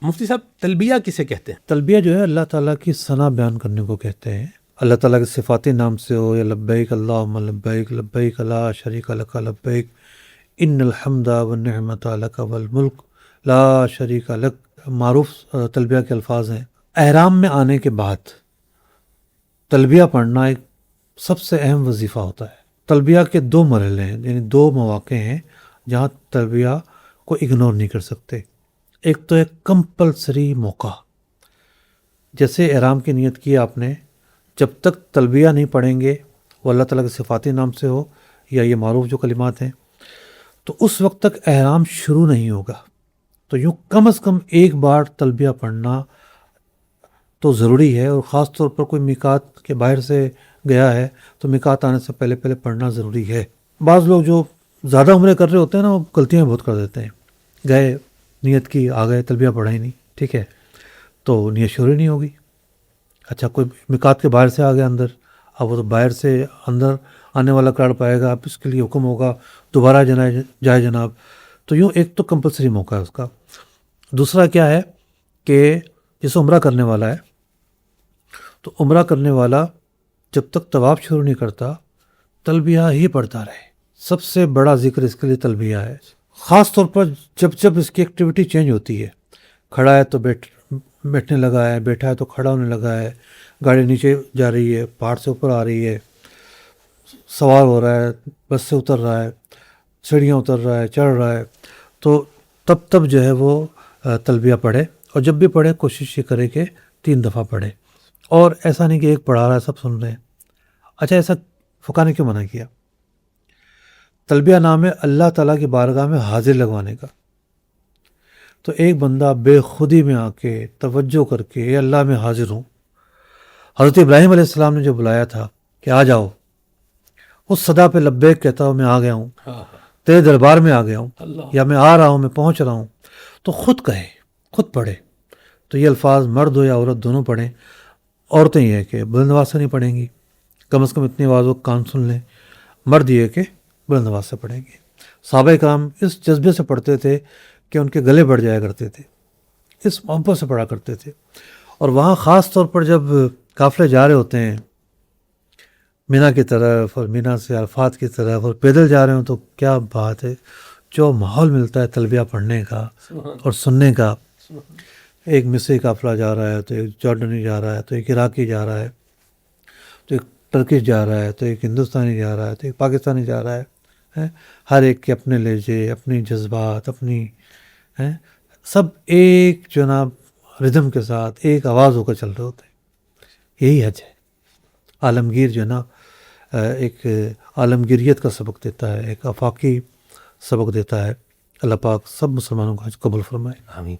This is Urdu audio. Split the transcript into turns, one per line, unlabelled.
مفتی صاحب تلبیہ کسے کہتے ہیں؟
تلبیہ جو ہے اللہ تعالیٰ کی ثنا بیان کرنے کو کہتے ہیں. اللہ تعالیٰ کے صفاتی نام سے ہو یا لبیک اللہم لبیک لبیک لا شریک لک لبیک ان الحمد والنعمت لک والملک لا شریک لک، معروف تلبیہ کے الفاظ ہیں. احرام میں آنے کے بعد تلبیہ پڑھنا ایک سب سے اہم وظیفہ ہوتا ہے. تلبیہ کے دو مرحلے ہیں، یعنی دو مواقع ہیں جہاں تلبیہ کو اگنور نہیں کر سکتے. ایک تو ہے کمپلسری موقع، جیسے احرام کی نیت کی آپ نے، جب تک تلبیہ نہیں پڑھیں گے وہ اللہ تعالیٰ کے صفاتی نام سے ہو یا یہ معروف جو کلمات ہیں، تو اس وقت تک احرام شروع نہیں ہوگا. تو یوں کم از کم ایک بار تلبیہ پڑھنا تو ضروری ہے، اور خاص طور پر کوئی میقات کے باہر سے گیا ہے تو میقات آنے سے پہلے پڑھنا ضروری ہے. بعض لوگ جو زیادہ عمرے کر رہے ہوتے ہیں نا، وہ غلطیاں بہت کر دیتے ہیں. گئے، نیت کی، آ گئے، تلبیہ پڑھا ہی نہیں، ٹھیک ہے، تو نیت شروع ہی نہیں ہوگی. اچھا، کوئی میقات کے باہر سے آ گیا اندر، اب وہ تو باہر سے اندر آنے والا کر پائے گا، اب اس کے لیے حکم ہوگا دوبارہ جائے جناب. تو یوں ایک تو کمپلسری موقع ہے اس کا. دوسرا کیا ہے کہ جیسے عمرہ کرنے والا ہے، تو عمرہ کرنے والا جب تک طواف شروع نہیں کرتا تلبیہ ہی پڑھتا رہے. سب سے بڑا ذکر اس کے لیے تلبیہ ہے. خاص طور پر جب اس کی ایکٹیویٹی چینج ہوتی ہے، کھڑا ہے تو بیٹھنے لگا ہے، بیٹھا ہے تو کھڑا ہونے لگا ہے، گاڑی نیچے جا رہی ہے، پہاڑ سے اوپر آ رہی ہے، سوار ہو رہا ہے، بس سے اتر رہا ہے، سیڑھیاں اتر رہا ہے، چڑھ رہا ہے، تو تب جو ہے وہ تلبیہ پڑھے. اور جب بھی پڑھے کوشش یہ کرے کہ 3 دفعہ پڑھے، اور ایسا نہیں کہ ایک پڑھا رہا ہے سب سن رہے ہیں. اچھا، ایسا فقہ نے کیوں منع کیا؟ تلبیہ نام ہے اللہ تعالیٰ کی بارگاہ میں حاضر لگوانے کا. تو ایک بندہ بے خودی میں آ کے توجہ کر کے اے اللہ میں حاضر ہوں. حضرت ابراہیم علیہ السلام نے جو بلایا تھا کہ آ جاؤ، اس صدا پہ لبیک کہتا ہوں، میں آ گیا ہوں، تیرے دربار میں آ گیا ہوں، یا میں آ رہا ہوں، میں پہنچ رہا ہوں. تو خود کہے، خود پڑھے. تو یہ الفاظ مرد ہو یا عورت دونوں پڑھیں. عورتیں یہ ہے کہ بلند آواز سے نہیں پڑھیں گی، کم از کم اتنی آواز ہو کان سن لیں. مرد یہ ہے کہ بلند آواز سے پڑھیں گے. صحابہ کرام اس جذبے سے پڑھتے تھے کہ ان کے گلے بڑھ جایا کرتے تھے، اس محبت سے پڑھا کرتے تھے. اور وہاں خاص طور پر جب قافلے جا رہے ہوتے ہیں مینا کی طرف، اور مینا سے عرفات کی طرف، اور پیدل جا رہے ہوں، تو کیا بات ہے، جو ماحول ملتا ہے تلبیہ پڑھنے کا اور سننے کا. ایک مصری قافلہ جا رہا ہے، تو ایک جارڈنی جا رہا ہے، تو ایک عراقی جا رہا ہے، تو ایک ٹرکش جا رہا ہے، تو ایک ہندوستانی جا رہا ہے، تو ایک پاکستانی جا رہا ہے. ہر ایک کے اپنے لہجے، اپنی جذبات، اپنی سب ایک جناب ردھم کے ساتھ ایک آواز ہو کر چل رہے ہوتے ہیں. یہی حج ہے. عالمگیر جو ہے نا، ایک عالمگیریت کا سبق دیتا ہے، ایک آفاقی سبق دیتا ہے. اللہ پاک سب مسلمانوں کو حج قبول فرمائے.
آمین.